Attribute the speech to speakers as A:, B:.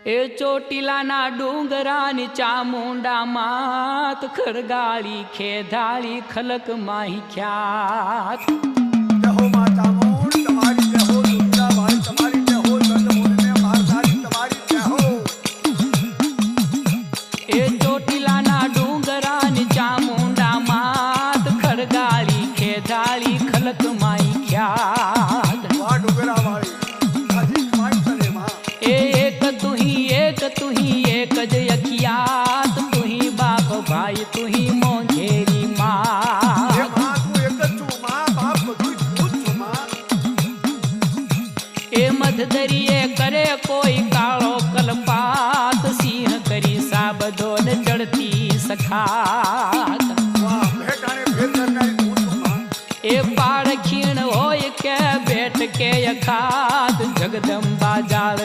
A: એ ચોટીલાના ડુંગરાની ચામુંડા માત ખરગાળી ખેધાળી ખલક માહી ખ્યાત
B: જહો માં ચામુંડ તમારી જહો દુર્ગા ભાઈ તમારી જહો ચંદ્રમુનિને માતાજી તમારી જહો
A: એ ચોટીલાના ડુંગરાની ચામુંડા માત ખરગાળી ખેધાળી ખલક માહી ખ્યાત
B: વાહ ડુંગરા વાળી હજી માઈ તને માં
A: एक तुही एक ज अखियात तुही बाप भाई तुही मोंघेरी
B: એ
A: माँ
B: માં તું એક જ છું માં બાપ બધું તું જ છું માં
A: ए मधदरिये करे कोई काळो कलपात सिंह करी साबदो न चढ़ती सखात
B: વાહ ભેટાણે ભેર કરનારી તું છું માં
A: ए पाड़ खीण होय के बैठ के अखात जगदम्बा जाल